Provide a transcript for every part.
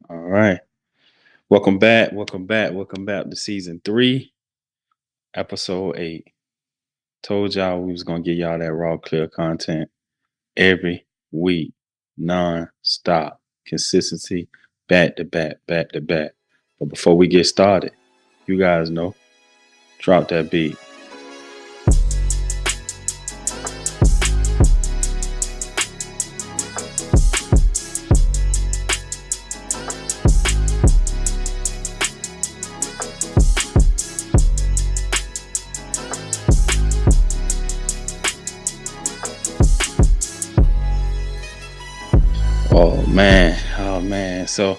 All right. Welcome back. Welcome back. Welcome back to season 3, episode 8. Told y'all we was gonna get y'all that raw, clear content every week, non-stop, consistency, back to back, back to back. But before we get started, you guys know, drop that beat. Oh man. So,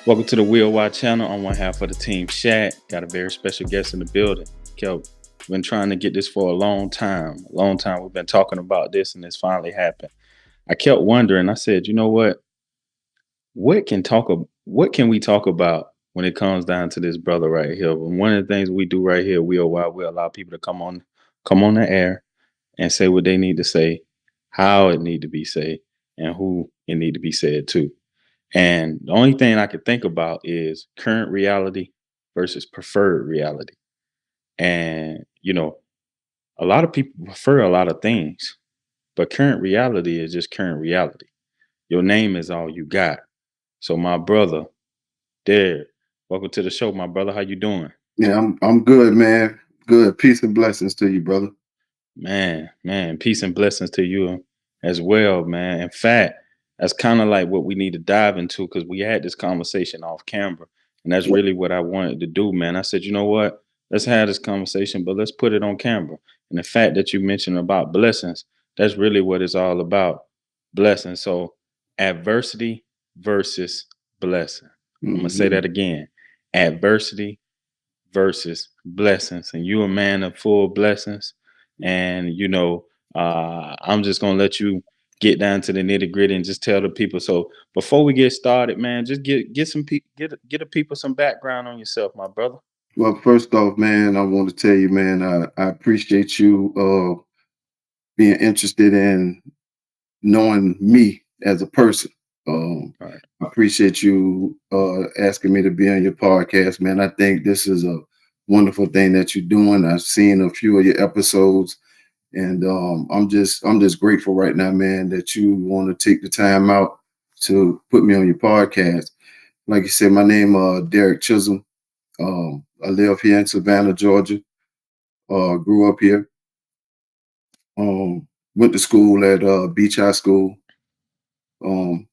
welcome to the Wheel Watch channel. On one half of the team, Shaq. Got a very special guest in the building. Kelp. Been trying to get this for a long time. A long time. We've been talking about this, and it's finally happened. I kept wondering. I said, you know what? What can we talk about when it comes down to this brother right here? And one of the things we do right here, we allow people to come on the air and say what they need to say, how it need to be said, and who it need to be said to. And the only thing I could think about is current reality versus preferred reality. And, a lot of people prefer a lot of things, but current reality is just current reality. Your name is all you got. So my brother, Derrick, welcome to the show, my brother. How you doing? Yeah, I'm good, man. Good. Peace and blessings to you, brother. Man, peace and blessings to you as well, man. In fact, that's kind of like what we need to dive into because we had this conversation off camera. And that's Yep. really what I wanted to do, man. I said, you know what? Let's have this conversation, but let's put it on camera. And the fact that you mentioned about blessings, that's really what it's all about. Blessings. So adversity versus blessing. I'm gonna say Mhm. that again. Adversity versus blessings. And you a man of full blessings. And I'm just gonna let you get down to the nitty gritty and just tell the people. So before we get started, man, just get some people get the people some background on yourself, my brother. Well, first off, man, I want to tell you, man, I appreciate you being interested in knowing me as a person. All right. I appreciate you asking me to be on your podcast, man. I think this is a wonderful thing that you're doing. I've seen a few of your episodes, and I'm just grateful right now, man, that you want to take the time out to put me on your podcast. Like you said, my name Derrick Chisholm. I live here in Savannah, Georgia. Grew up here. Went to school at Beach High School. Um,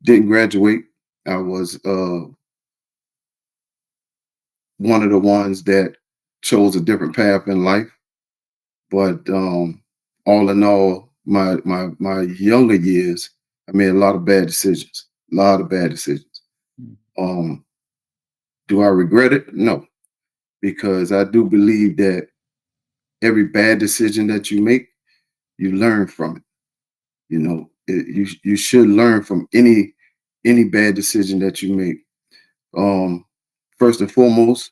didn't graduate. I was one of the ones that chose a different path in life. But all in all, my younger years, I made a lot of bad decisions. A lot of bad decisions. Um, do I regret it? No, because I do believe that every bad decision that you make, you learn from it. You should learn from any bad decision that you make. Um, First and foremost,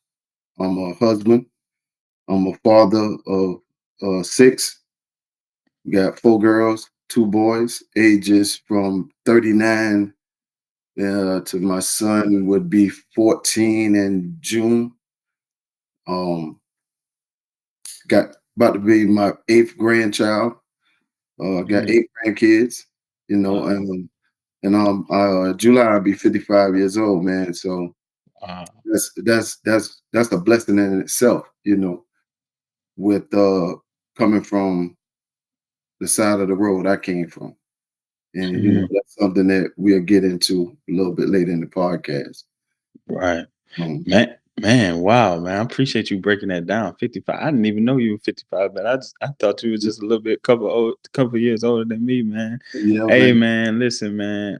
I'm a husband. I'm a father of 6. Got 4 girls, 2 boys, ages from 39 to my son would be 14 in June. Um, got about to be my 8th grandchild. Got Mm, 8 grandkids, wow, and July I'll be 55 years old, man. So wow. that's a blessing in itself, with coming from the side of the road I came from. And Mm, that's something that we'll get into a little bit later in the podcast. right. Um, Man, wow, man. I appreciate you breaking that down. 55. I didn't even know you were 55, but I thought you was just a little bit couple years older than me, man. yeah, Hey man. man, listen, man.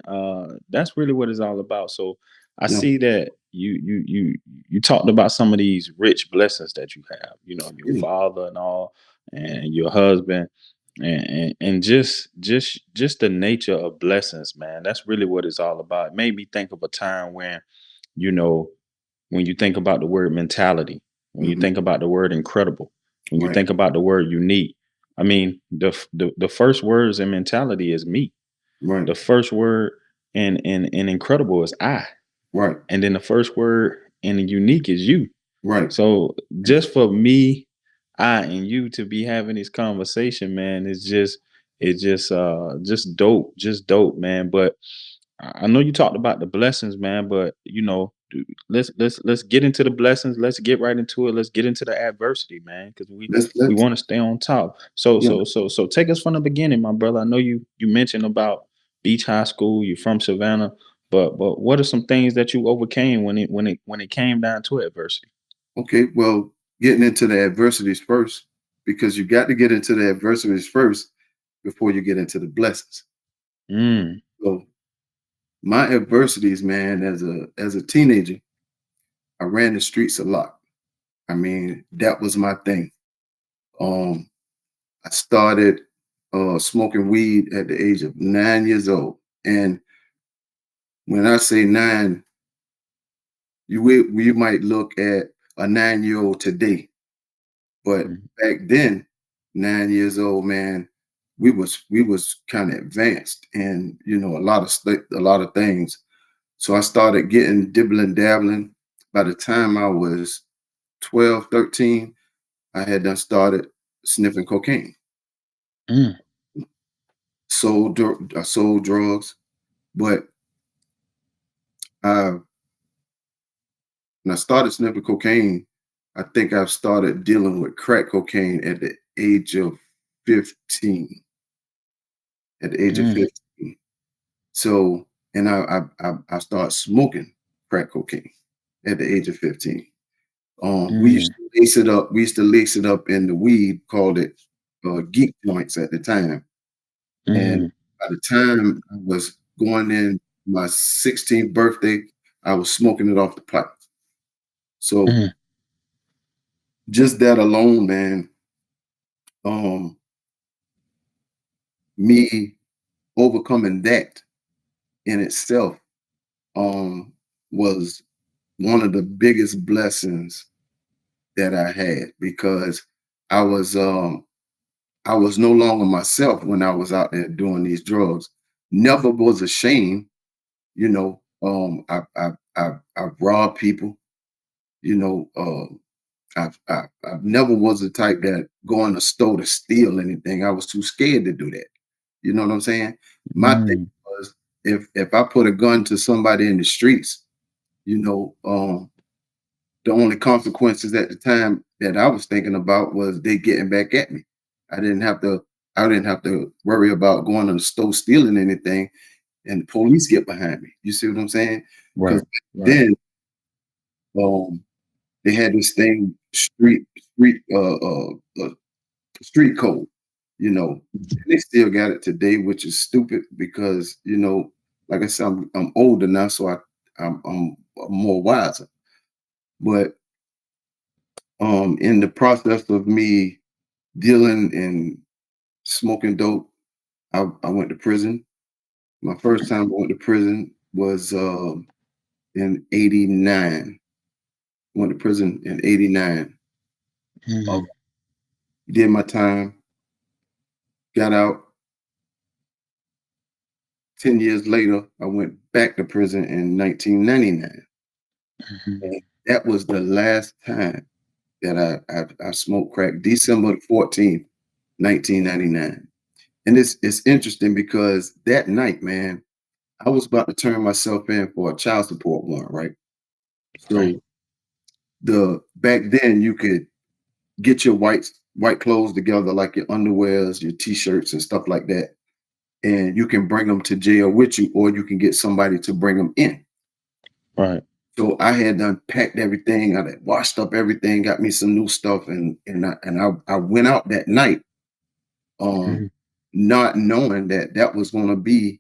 That's really what it's all about. So I Yeah, see that you talked about some of these rich blessings that you have, your yeah, father and all, and your husband, and just the nature of blessings, man. That's really what it's all about. It made me think of a time when, you know, when you think about the word mentality, when you mhm, think about the word incredible, when you right, think about the word unique, I mean, the first words in mentality is me. right, The first word in incredible is I. Right. and then the first word in the unique is you. Right. So just for me, I and you to be having this conversation, man, it's just dope, just dope, man. But I know you talked about the blessings, man, but let's get into the blessings. Let's get right into it. Let's get into the adversity, man, because we Let's want to stay on top. So yeah. so so so take us from the beginning, my brother. I know you mentioned about Beach High School. You're from Savannah, but what are some things that you overcame when it came down to adversity? Okay. Well, getting into the adversities first, because you got to get into the adversities first before you get into the blessings. Mm, So my adversities, man, as a teenager, I ran the streets a lot. I mean, that was my thing. Um, I started smoking weed at the age of 9 years old. And when I say nine, you might look at a 9 year old today, but mm, back then, 9 years old, man, we was kind of advanced and a lot of things. So I started getting dibbling dabbling. By the time I was 12, 13, I had done started sniffing cocaine. mm, I sold drugs, but I when I started sniffing cocaine, I think I started dealing with crack cocaine at the age of 15. At the age of mm, 15. So, and I started smoking crack cocaine at the age of 15. We used mm, to lace it up. We used to lace it up in the weed, called it geek joints at the time. And mm, by the time I was going in my 16th birthday, I was smoking it off the pipe. So mm, just that alone, man, um, me overcoming that in itself um, was one of the biggest blessings that I had because I was um, I was no longer myself when I was out there doing these drugs. Never was ashamed, I've robbed people, you know. I've never was the type that go in the store to steal anything. I was too scared to do that. You know what I'm saying? My thing mm, was if I put a gun to somebody in the streets, you know, the only consequences at the time that I was thinking about was they getting back at me. I didn't have to I didn't have to worry about going to the store stealing anything and the police get behind me. You see what I'm saying? Because right, right. then um they had this thing street code, you know, and they still got it today, which is stupid because like I said, I'm older now, so I'm more wiser. But in the process of me dealing and smoking dope, I went to prison. My first time I went to prison was in '89. Went to prison in '89. Uh, Mm, did my time, got out. 10 years later, I went back to prison in 1999. mhm, And that was the last time that I smoked crack, December 14th, 1999. And it's interesting because that night, man, I was about to turn myself in for a child support warrant, right? right, So the back then you could get your white clothes together, like your underwears, your t-shirts and stuff like that, and you can bring them to jail with you, or you can get somebody to bring them in. right. So I had done packed everything, I had washed up everything, got me some new stuff, and I went out that night, um, Mhm, not knowing that that was going to be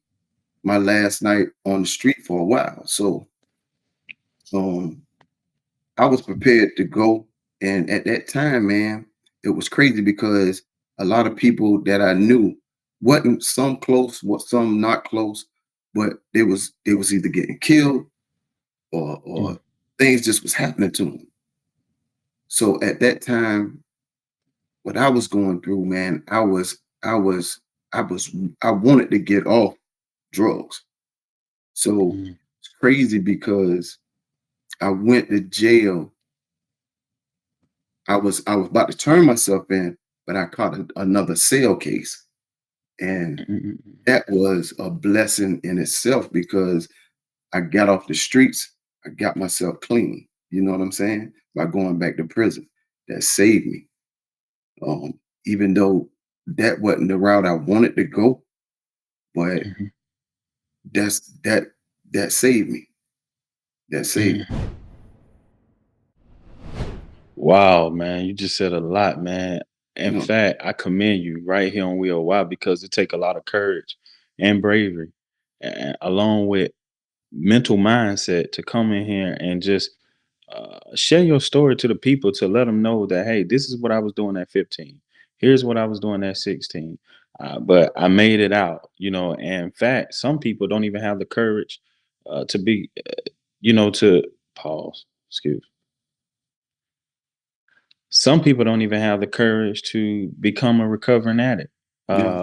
my last night on the street for a while. So um, I was prepared to go. And at that time, man, it was crazy because a lot of people that I knew wasn't some close, what some not close, but they was either getting killed or mm, things just was happening to them. So at that time, what I was going through, man, I wanted to get off drugs. So mm, crazy because I went to jail. I was about to turn myself in, but I caught another cell case, and Mm, that was a blessing in itself because I got off the streets. I got myself clean. You know what I'm saying? By going back to prison, that saved me. Even though that wasn't the route I wanted to go, but mhm, that's that saved me. That saved me. mm. Wow, man, you just said a lot, man. In No, fact, I commend you right here on Wheel. Why? Because it take a lot of courage and bravery, along with mental mindset to come in here and just share your story to the people to let them know that, hey, this is what I was doing at 15. Here's what I was doing at 16. But I made it out, And in fact, some people don't even have the courage to be, to pause. Excuse. Some people don't even have the courage to become a recovering addict yeah,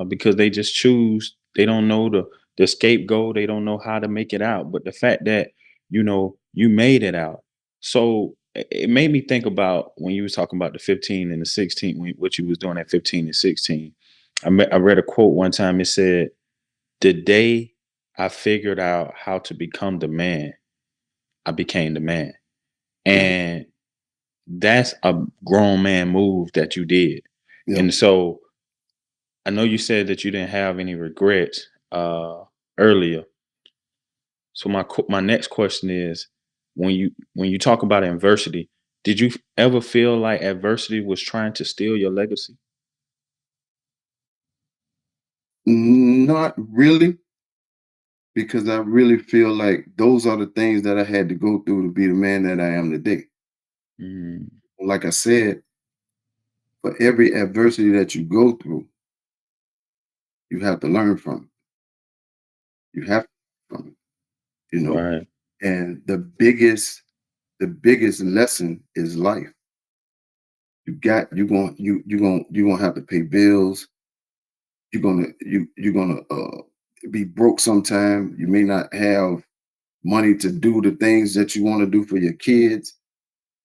because they just choose. They don't know the scapegoat. They don't know how to make it out. But the fact that you made it out, so it made me think about when you was talking about the 15 and the 16, what you was doing at 15 and 16. I read a quote one time. It said, "The day I figured out how to become the man, I became the man." yeah, And that's a grown man move that you did. yeah. And so I know you said that you didn't have any regrets earlier. So my next question is, when you talk about adversity, did you ever feel like adversity was trying to steal your legacy? Not really, because I really feel like those are the things that I had to go through to be the man that I am today. Mm, Like I said, for every adversity that you go through, you have to learn from it. You have to learn from it, you know. right, And the biggest lesson is life. You're gonna have to pay bills. You're gonna be broke sometime. You may not have money to do the things that you want to do for your kids,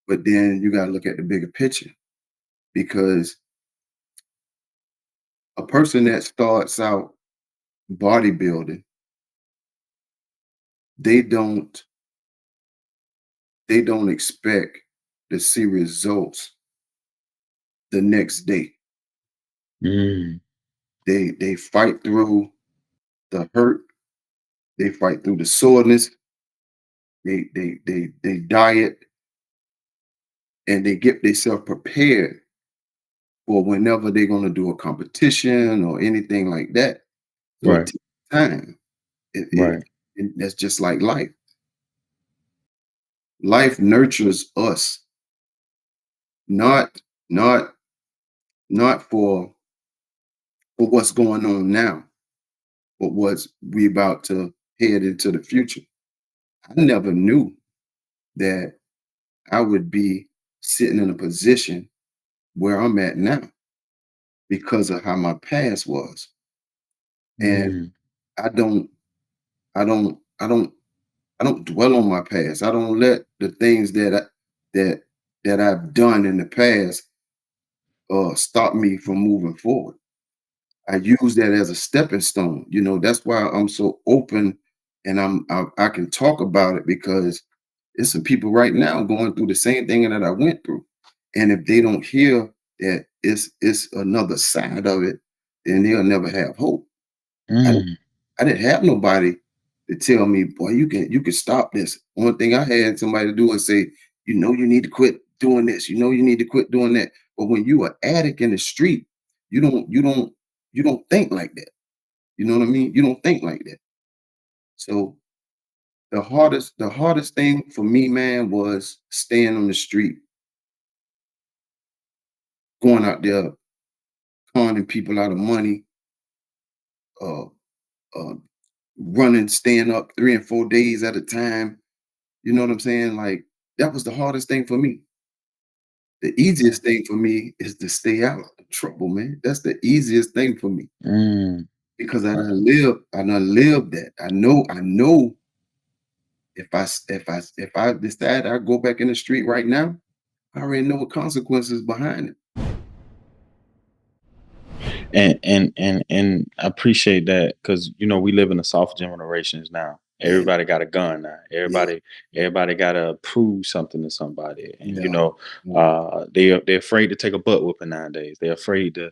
but then you gotta look at the bigger picture because a person that starts out bodybuilding, they don't they don't expect to see results the next day. mm, They fight through the hurt, they fight through the soreness, they diet, and they get themselves prepared for whenever they're gonna do a competition or anything like that. So it right, takes time. It, it, right. and that's just like life. Life nurtures us, not not not for what's going on now, but what's we about to head into the future. I never knew that I would be sitting in a position where I'm at now because of how my past was. And Mm, I don't, I don't, I don't, I don't dwell on my past. I don't let the things that that I've done in the past stop me from moving forward. I use that as a stepping stone. That's why I'm so open and I can talk about it because there's some people right now going through the same thing that I went through. And if they don't hear that it's another side of it, then they'll never have hope. I didn't, mm, I didn't have nobody to tell me, boy, you can stop this. One thing I had somebody to do is say, you need to quit doing this. You need to quit doing that. But when you are addict in the street, you don't think like that. You know what I mean? You don't think like that. So the hardest thing for me, man, was staying on the street, going out there, conning people out of money, uh, uh, running, staying up 3 and 4 days at a time. You know what I'm saying? Like that was the hardest thing for me. The easiest thing for me is to stay out of trouble, man. That's the easiest thing for me mm, because I right. done lived that. I know if I decide I go back in the street right now, I already know what consequences behind it. And I appreciate that because we live in the soft generations now. Yeah, Everybody got a gun now. yeah, Everybody got to prove something to somebody, and yeah, yeah, they're afraid to take a butt whooping nowadays. They're afraid to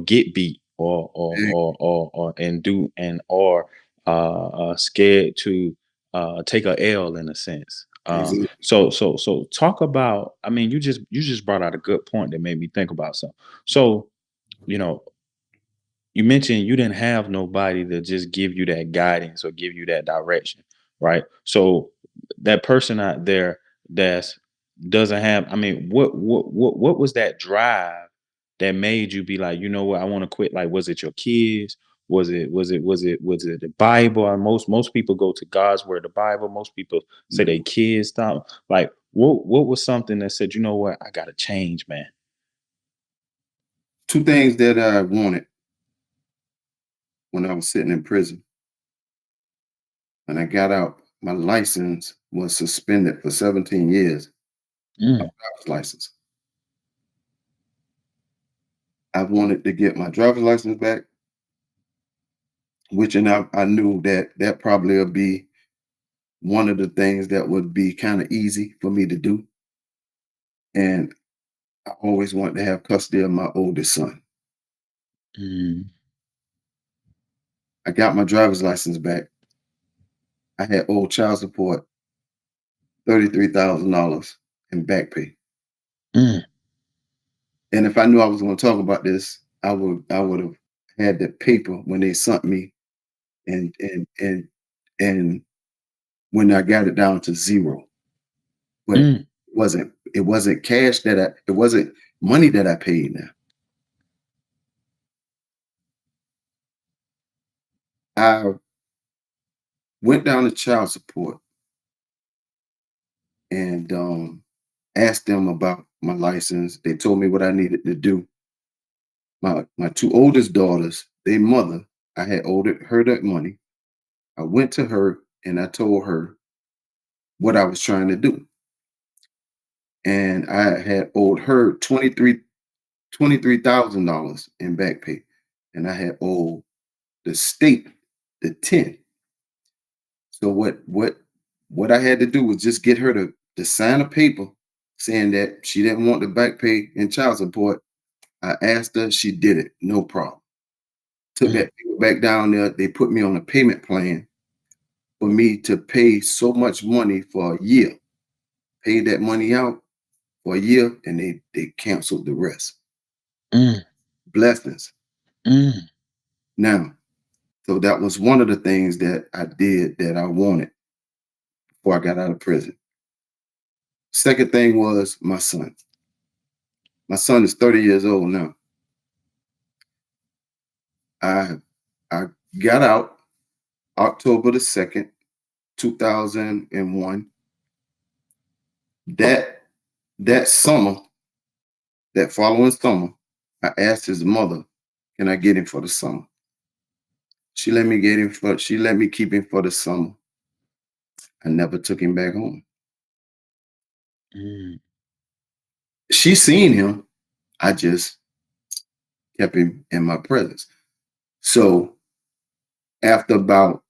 get beat e- or and do and or scared to take a L in a sense. exactly. So talk about. I mean, you just brought out a good point that made me think about something. So you know you mentioned you didn't have nobody to just give you that guidance or give you that direction, right? So that person out there that's doesn't have, I mean, what was that drive that made you be like, you know what, I want to quit? Like, was it your kids? Was it the Bible? Most people go to God's word, the Bible. Most people say they Mhm. kids stop. Like, what was something that said, you know what, I gotta change, man? Two things that I wanted when I was sitting in prison. When I got out, my license was suspended for 17 years. My Mm, driver's license. I wanted to get my driver's license back, which and I knew that that probably would be one of the things that would be kind of easy for me to do. And I always wanted to have custody of my oldest son. mm, I got my driver's license back. I had owed child support $33,000 in back pay. mm, And if I knew I was going to talk about this, I would have had the paper when they sent me and when I got it down to zero. But mm, it wasn't cash that it wasn't money that I paid now. I went down to child support and asked them about my license. They told me what I needed to do. My two oldest daughters, their mother, I had owed her that money. I went to her and I told her what I was trying to do. And I had owed her $23,000 in back pay. And I had owed the state the 10. So what I had to do was just get her to sign a paper saying that she didn't want the back pay and child support. I asked her, she did it, no problem. Took mm, that paper back down there. They put me on a payment plan for me to pay so much money for a year. Paid that money out for a year, and they canceled the rest. mm, Blessings. mm. Now, so that was one of the things that I did that I wanted before I got out of prison. Second thing was my son. My son is 30 years old now. I I got out October the 2nd, 2001. That that summer, that following summer, I asked his mother, "Can I get him for the summer?" She let me keep him for the summer. I never took him back home. Mm, She seen him. I just kept him in my presence. So after about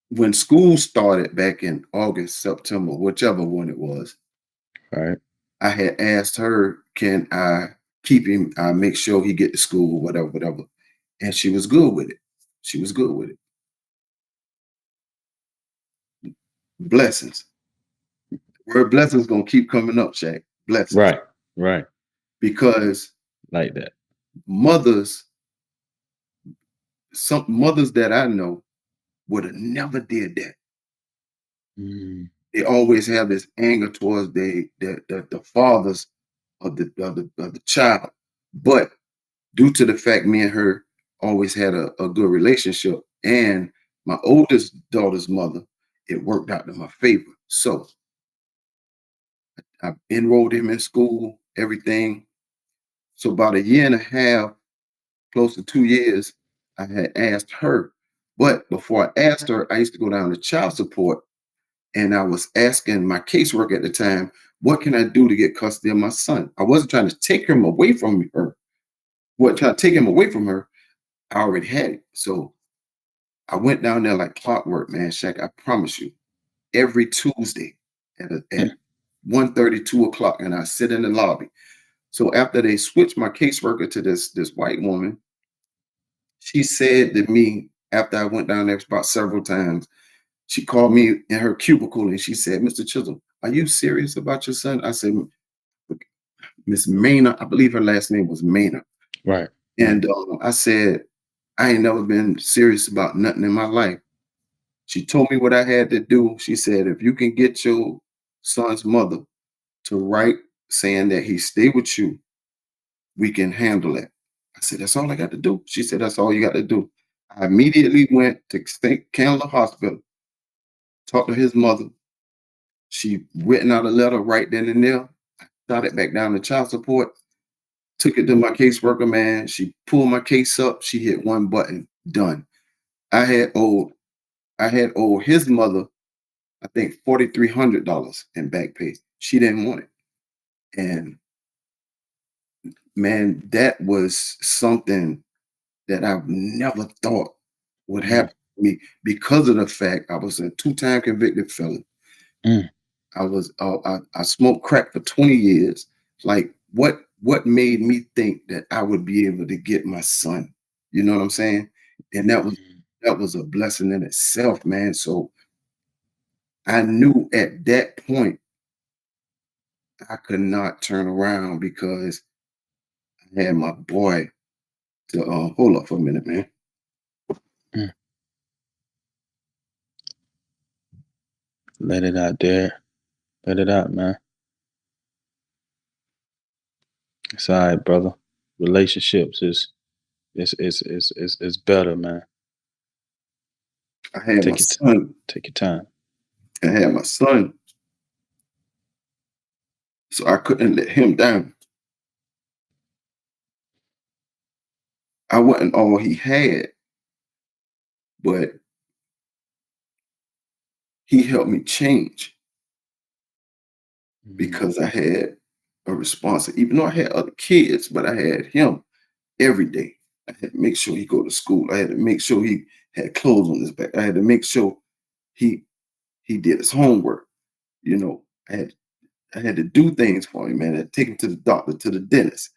when school started back in August, September, whichever one it was, right. I had asked her, "Can I keep him? I make sure he get to school, whatever, whatever." And she was good with it. She was good with it. Blessings. Word blessings gonna keep coming up, Shaq. Blessings. Right. Right. Because Like that. mothers, some mothers that I know would have never did that. Mm, They always have this anger towards the fathers of the child. But due to the fact me and her always had a good relationship, and my oldest daughter's mother, it worked out in my favor. So I enrolled him in school, everything. So about a year and a half, close to 2 years, I had asked her. But before I asked her, I used to go down to child support. And I was asking my caseworker at the time, what can I do to get custody of my son? I wasn't trying to take him away from her. What trying to take him away from her? I already had it. So I went down there like clockwork, man. Shaq, I promise you, every Tuesday at mm, 1:30, 2 o'clock, and I sit in the lobby. So after they switched my caseworker to this white woman, she said to me after I went down there about several times, she called me in her cubicle and she said, "Mr. Chisholm, are you serious about your son?" I said, "Miss Maynard, I believe her last name was Maynard." right. And I said, "I ain't never been serious about nothing in my life." She told me what I had to do. She said, "If you can get your son's mother to write saying that he stay with you, we can handle it." I said, "That's all I got to do?" She said, "That's all you got to do." I immediately went to St. Candler Hospital, talked to his mother. She written out a letter right then and there, shot it back down to child support, took it to my caseworker, man. She pulled my case up. She hit one button, done. I had owed, I had owed his mother, I think $4,300 in back pay. She didn't want it. And man, that was something that I've never thought would Mm, happen to me because of the fact I was a two-time convicted felon. mm, I smoked crack for 20 years. Like what made me think that I would be able to get my son? You know what I'm saying? And mm, that was a blessing in itself, man. So I knew at that point I could not turn around because I had my boy to hold up for a minute, man. mm. Let it out there. Let it out, man. It's all right, brother. Relationships is better, man. I had my Take your son. take your time. I had my son, so I couldn't let him down. I wasn't all he had, but he helped me change Mm, because I had a response. Even though I had other kids, but I had him every day. I had to make sure he go to school. I had to make sure he had clothes on his back. I had to make sure he he did his homework. You know, I had to do things for him, man. I had to take him to the doctor, to the dentist.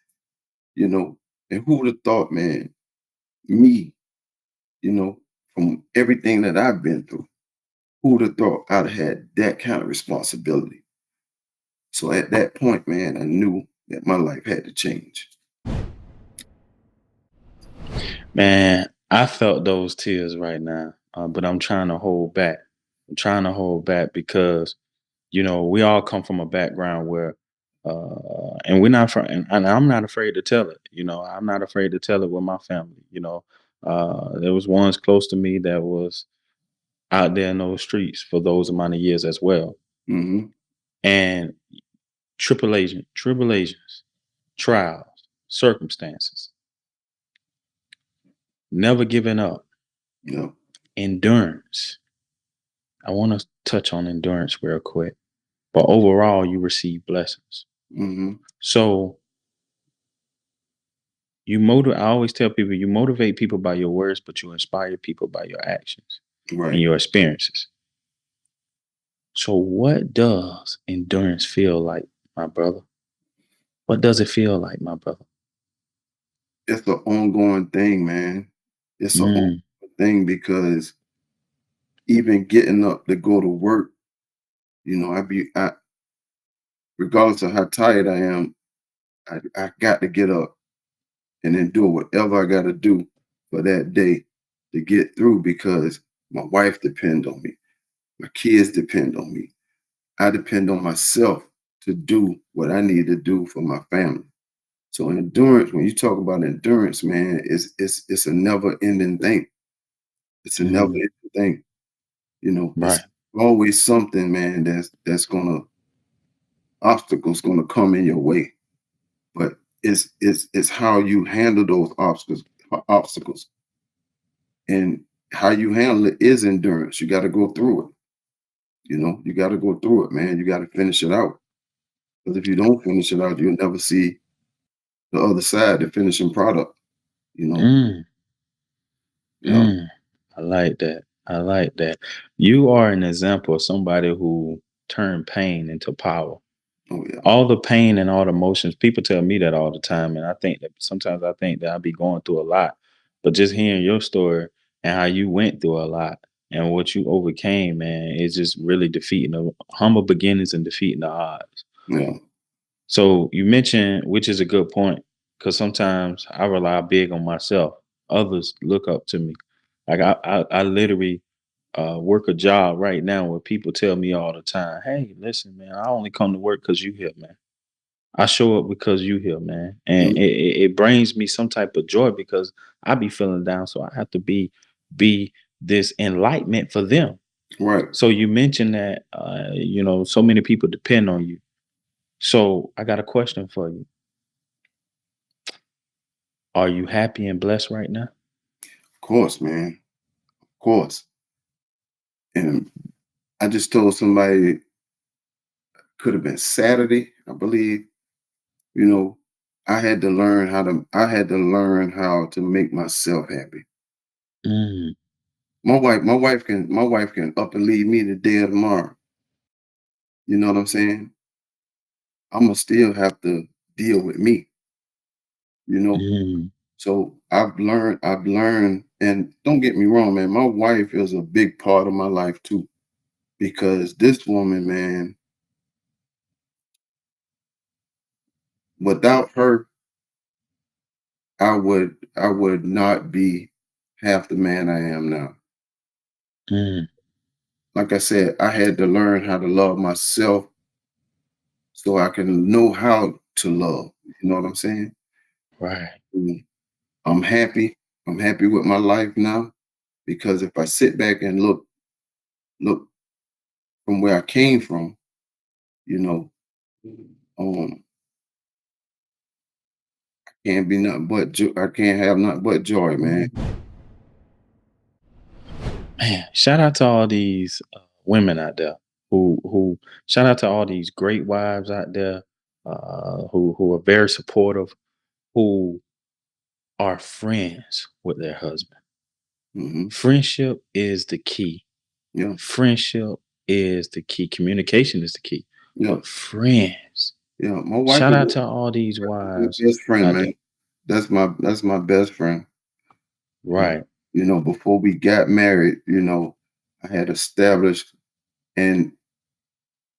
You know, and who would have thought, man, me, you know, from everything that I've been through, who would have thought I'd have had that kind of responsibility? So at that point, man, I knew that my life had to change. man, I felt those tears right now, but I'm trying to hold back. I'm trying to hold back because we all come from a background where, and we're not from, and I'm not afraid to tell it. I'm not afraid to tell it with my family. There was ones close to me that was out there in those streets for those amount of years as well, Hmm. and tribulations, trials, circumstances, never giving up, You know. endurance. I want to touch on endurance real quick, but overall, you receive blessings. Hmm. So you motivate. I always tell people you motivate people by your words, but you inspire people by your actions and Right. your experiences. So, what does endurance feel like, my brother? What does it feel like, my brother? It's an ongoing thing, man. It's an Mm, ongoing thing because even getting up to go to work, I regardless of how tired I am, I got to get up and then do whatever I got to do for that day to get through because my wife depend on me, my kids depend on me. I depend on myself to do what I need to do for my family. So endurance, when you talk about endurance, man, it's a never ending thing. It's a never mm, ending thing. It's right. always something, man, that's gonna obstacles gonna come in your way. But it's how you handle those obstacles, and how you handle it is endurance. You got to go through it. You got to go through it, man. You got to finish it out. Because if you don't finish it out, you'll never see the other side, the finishing product. You know, Mm, yeah, mm. I like that. I like that. You are an example of somebody who turned pain into power. oh yeah, All the pain and all the emotions, people tell me that all the time, and I think that sometimes I think that I be going through a lot. But just hearing your story and how you went through a lot and what you overcame, man, is just really defeating the humble beginnings and defeating the odds. yeah, So you mentioned, which is a good point, because sometimes I rely big on myself. Others look up to me. Like I literally work a job right now where people tell me all the time, "Hey, listen, man, I only come to work because you here, man. I show up because you here, man." And mm, it brings me some type of joy because I be feeling down, so I have to be this enlightenment for them. right. So you mentioned that so many people depend on you. So I got a question for you. Are you happy and blessed right now? Of course, man. Of course. And I just told somebody, could have been Saturday, I believe. You know, I had to learn how to make myself happy. Mm, My wife can up and leave me the day of tomorrow. You know what I'm saying? I'ma still have to deal with me, you know? mm, So I've learned, and don't get me wrong, man, my wife is a big part of my life too. Because this woman, man, without her, I would not be half the man I am now. mm. Like I said, I had to learn how to love myself so I can know how to love. You know what I'm saying? Right. Mm, I'm happy. I'm happy with my life now because if I sit back and look from where I came from, you know, um, can't be nothing but I can't have nothing but joy, man. Man, shout out to all these women out there who shout out to all these great wives out there who are very supportive, who are friends with their husband. Hmm. Friendship is the key. Yeah, Friendship is the key. Communication is the key. yeah, But friends, yeah. My wife shout is out to all these my wives best friend, out man. there. That's my best friend. Right. Before we got married, I had established, and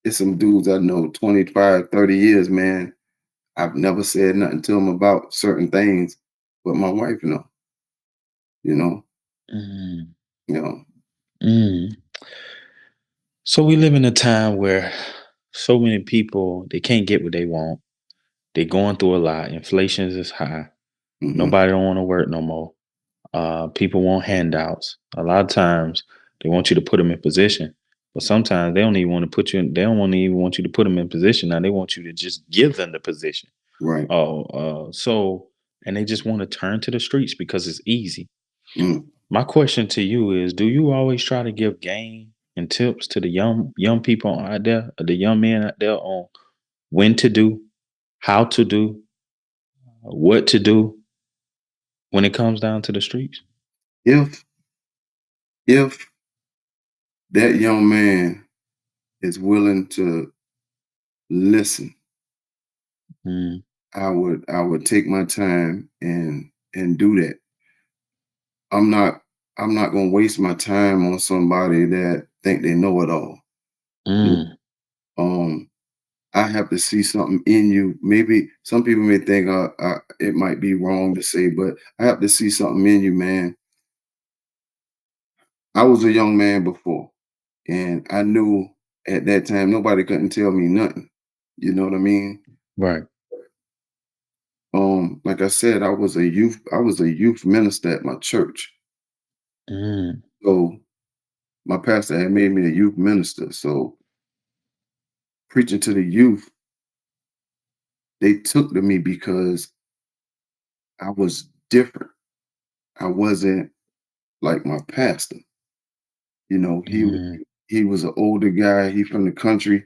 it's some dudes I know 25, 30 years, man. I've never said nothing to them about certain things, but my wife know, you know, Mm, you know. mm. So we live in a time where so many people they can't get what they want. They're going through a lot. Inflation is high. Hmm. Nobody don't want to work no more. People want handouts. A lot of times they want you to put them in position, but sometimes they don't even want to put you in. They don't want to even want you to put them in position. Now they want you to just give them the position. Right. So and they just want to turn to the streets because it's easy. Mm. My question to you is: do you always try to give game and tips to the young people out there, or the young men out there, on when to do, how to do, what to do when it comes down to the streets? If if that young man is willing to listen, Mm, I would take my time and do that. I'm not I'm not gonna waste my time on somebody that think they know it all. You mm, Um, I have to see something in you. Maybe some people may think it might be wrong to say, but I have to see something in you, man. I was a young man before, and I knew at that time nobody couldn't tell me nothing. You know what I mean? right. Like I said, I was a youth minister at my church. Mm, So my pastor had made me a youth minister. So preaching to the youth, they took to me because I was different. I wasn't like my pastor. You know, he mm, He was an older guy. He from the country,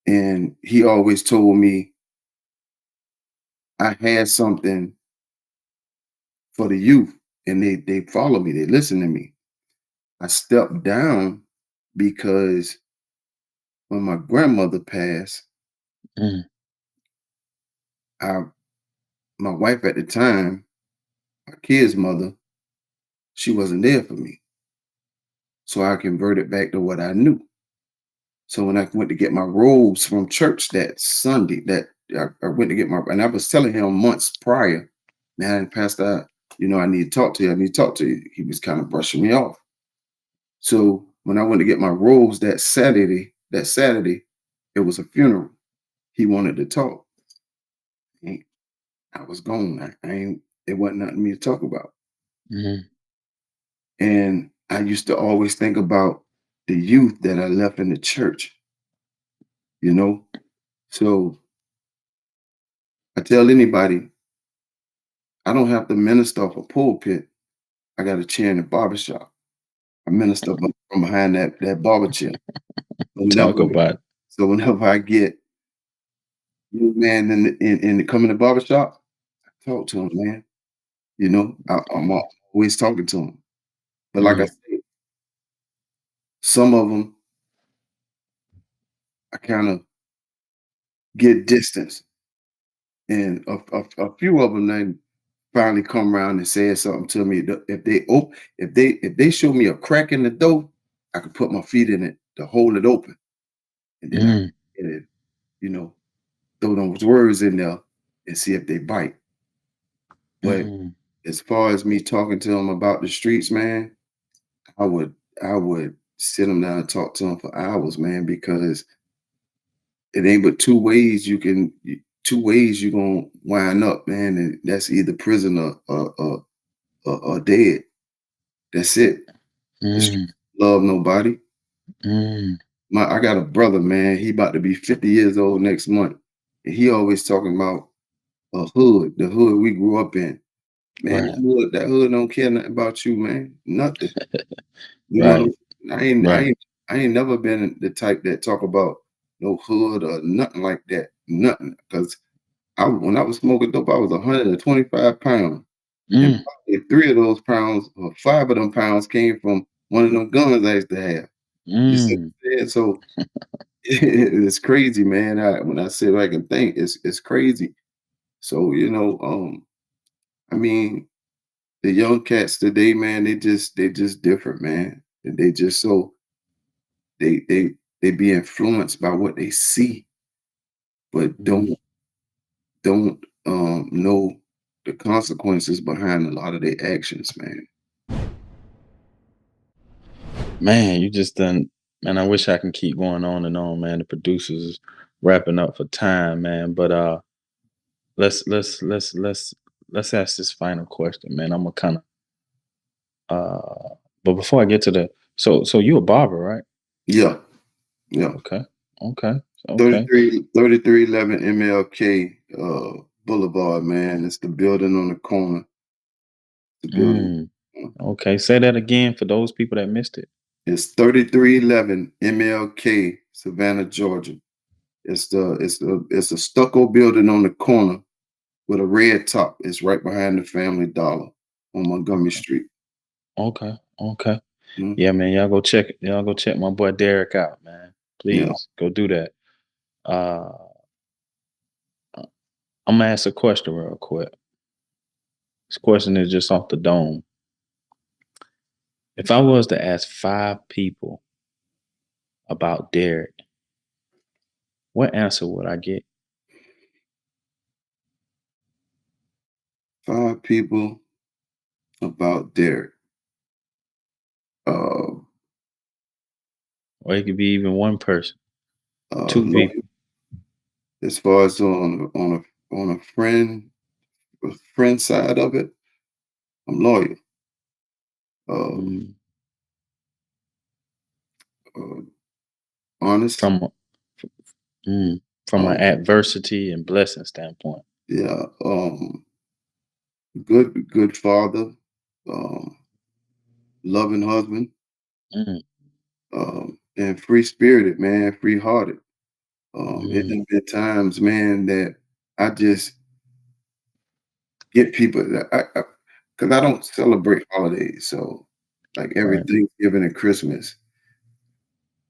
and he always told me I had something for the youth, and they follow me. They listen to me. I stepped down because when my grandmother passed, Mm, I my wife at the time, my kid's mother, she wasn't there for me. So I converted back to what I knew. So when I went to get my robes from church that Sunday, that I went to get my, and I was telling him months prior, man, Pastor, I need to talk to you. I need to talk to you. He was kind of brushing me off. So when I went to get my robes that Saturday, it was a funeral. He wanted to talk. And I was gone. I ain't. It wasn't nothing for me to talk about. mm, And I used to always think about the youth that I left in the church. You know. So I tell anybody, I don't have to minister off a pulpit. I got a chair in the barbershop. I minister from behind that barber chair. So talk whenever, about it. so whenever I get new man in come in the barbershop, I talk to him, man. I'm always talking to him. But like I Mm, said, some of them I kind of get distance, and a few of them then finally come around and say something to me. If they show me a crack in the door, I can put my feet in it to hold it open, and then I mm, can get it, you know, throw those words in there and see if they bite. But mm, as far as me talking to them about the streets, man, I would I would sit them down and talk to them for hours, man, because it ain't but two ways you gonna wind up, man, and that's either prison or dead. That's it. The mm, streets don't love nobody. mm. I got a brother, man. He about to be 50 years old next month, and he always talking about the hood we grew up in. Man, Right, that hood don't care nothing about you, man. Nothing. You know what right, I'm saying? right. I ain't never been the type that talk about no hood or nothing like that. Nothing. Because when I was smoking dope, I was 125 pounds. And Mm, probably 3 of those pounds or 5 of them pounds came from one of them guns I used to have. You see mm, what I'm saying? So it's crazy, man. When I sit back and think, it's crazy. So, I mean, the young cats today, man, they just different, man. And they just so they be influenced by what they see, but mm. don't know the consequences behind a lot of their actions, man. Man, you just done man, I wish I can keep going on and on, man. The producers is wrapping up for time, man. But let's let's ask this final question, man. I'm gonna kind of but before I get to the so you a barber, right? Yeah, yeah. Okay. Okay. Okay. 3311 MLK Boulevard, man. It's the building on the corner. The building. Mm, okay. Say that again for those people that missed it. It's 3311 MLK, Savannah, Georgia. It's a stucco building on the corner with a red top. It's right behind the Family Dollar on Montgomery Okay. Street. Okay. Okay. Mhm. Yeah, man. Y'all go check my boy Derrick out, man. Yeah. Please go do that. Uh I'm gonna ask a question real quick. This question is just off the dome. If I was to ask 5 people about Derek, what answer would I get? 5 people about Derek. Uh, Or it could be even one person, two Loyal. people. As far as on a friend side of it, I'm loyal. Uh, Mm, uh, honest. from a, mm, from an Um, adversity and blessing standpoint. yeah. Good father. Um, loving husband. Mm, Um, and free spirited, man, free hearted. It Mm, done been times, man, that I just get people that because I don't celebrate holidays. So, like every right, Thanksgiving and Christmas,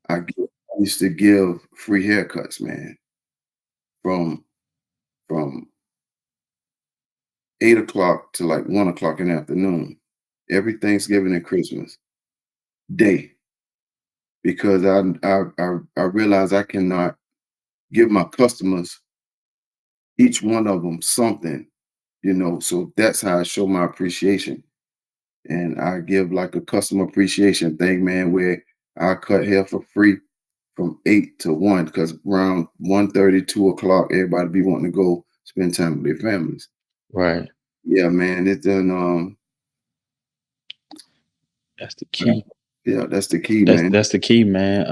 I used to give free haircuts, man, from from 8 o'clock to like 1 o'clock in the afternoon, every Thanksgiving and Christmas day, because I realize I cannot give my customers each one of them something, so that's how I show my appreciation. And I give like a customer appreciation thing, man, where I cut hair for free from 8 to 1, because around 1:30, 2 o'clock, everybody be wanting to go spend time with their families. right. Yeah, man, it done. That's the uh, key. yeah, that's the key, That's man. that's the key, man.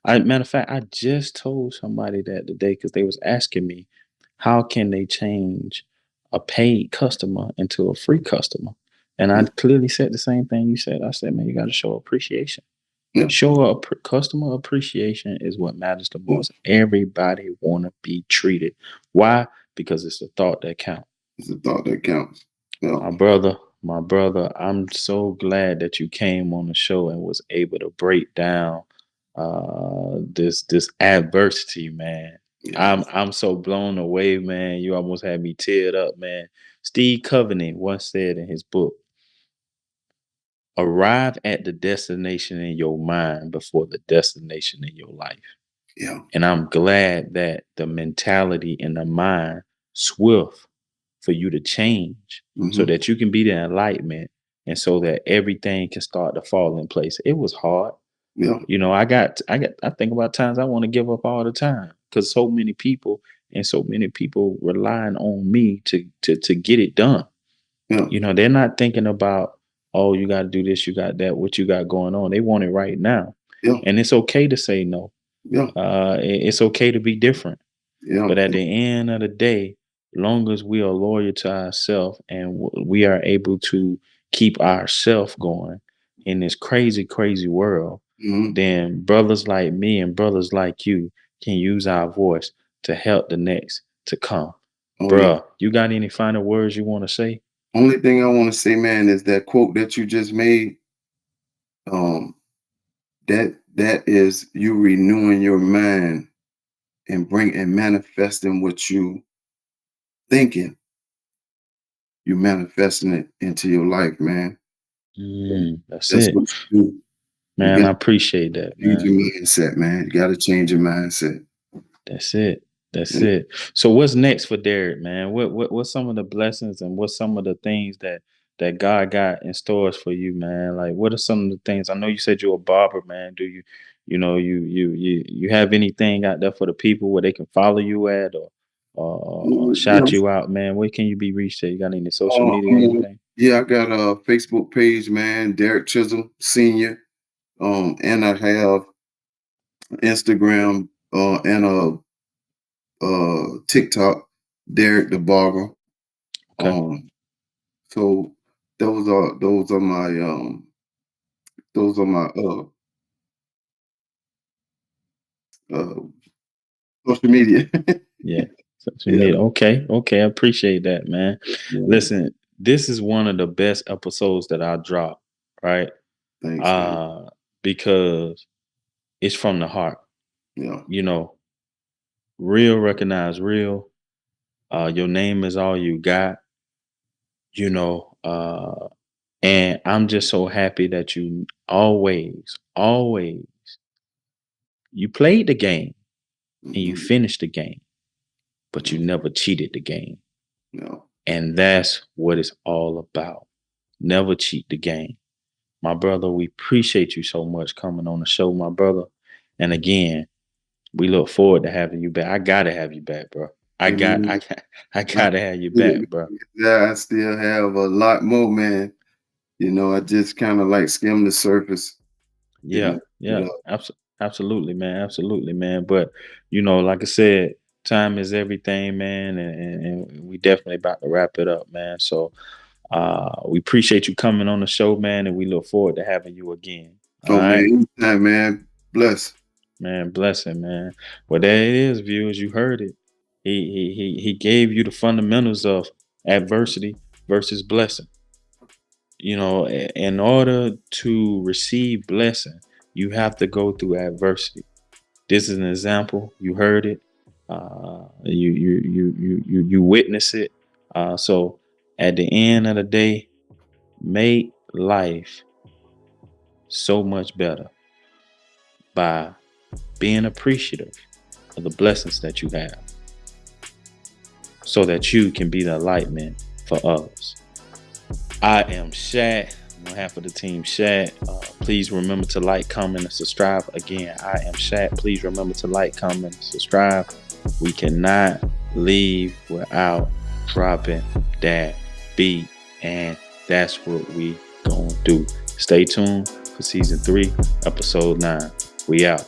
I matter of fact, I just told somebody that today because they was asking me how can they change a paid customer into a free customer, and I Yeah, clearly said the same thing you said. I said, man, you got to show appreciation. yeah, Show up customer appreciation is what matters the yeah. most. Everybody want to be treated. Why? Because it's the thought that counts. It's the thought that counts. Yeah, My brother, I'm so glad that you came on the show and was able to break down this adversity, man. yeah, I'm so blown away, man. You almost had me teared up, man. Steve Covenant once said in his book, arrive at the destination in your mind before the destination in your life. yeah. And I'm glad that the mentality in the mind swift for you to change so Hmm. that you can be the enlightenment and so that everything can start to fall in place. It was hard. Yeah, I think about times I want to give up all the time because so many people relying on me to get it done. yeah, They're not thinking about, oh, you got to do this, you got that, what you got going on. They want it right now. yeah, And it's okay to say no. yeah, It's okay to be different. yeah. But at the end of the day, long as we are loyal to ourselves and we are able to keep ourselves going in this crazy, crazy world, Hmm. then brothers like me and brothers like you can use our voice to help the next to come. Oh yeah. Bruh, you got any final words you want to say? Only thing I want to say, man, is that quote that you just made. Um, that is you renewing your mind and manifesting what you thinking. You manifesting it into your life, man. That's That's it. what you do. You Man, got I to appreciate that, change man. your mindset, man. You got to change your mindset. That's it. That's Yeah. it. So what's next for Derek, man? What's some of the blessings and what's some of the things that God got in stores for you, man? Like what are some of the things? I know you said you're a barber, man. Do you you have anything out there for the people where they can follow you at or Yeah. shout you out, man? Where can you be reached at? You got any social Uh, media, I'm anything? yeah, I got a Facebook page, man. Derrick Chisholm Senior. And I have Instagram and TikTok, Derrick the Barber. Okay. Um, so those are my uh social media. Yeah. Social Yeah, media. Okay. Okay. I appreciate that, man. yeah. Listen, this is one of the best episodes that I drop, right? Thanks, man. uh, because it's from the heart. Yeah. You know, real recognize real. Your name is all you got. You know, and I'm just so happy that you always you played the game and you Hmm. finished the game, but you Yeah. never cheated the game, Yeah. and that's what it's all about. Never cheat the game, my brother. We appreciate you so much coming on the show, my brother. And again, we look forward to having you back. I gotta have you back, bro. I got, I Amen. got, I I gotta have you appreciate back, it, bro. man. Yeah, I still have a lot more, man. I just kind of like skim the surface, Yeah, but yeah, absolutely, man, absolutely, man. But like I said, time is everything, man, and we definitely about to wrap it up, man. So, we appreciate you coming on the show, man, and we look forward to having you again. All oh right, man, anytime, man. Bless. Man, blessing, man. Well, there it is, viewers. You heard it. He gave you the fundamentals of adversity versus blessing. You know, in order to receive blessing, you have to go through adversity. This is an example. You heard it. You witness it. So at the end of the day, make life so much better by being appreciative of the blessings that you have, so that you can be the enlightenment for others. I am Shad. On behalf of the team Shad, please remember to like, comment, and subscribe. Again, I am Shad. Please remember to like, comment, and subscribe. We cannot leave without dropping that beat, and that's what we gonna do. Stay tuned for season 3, episode 9. We out.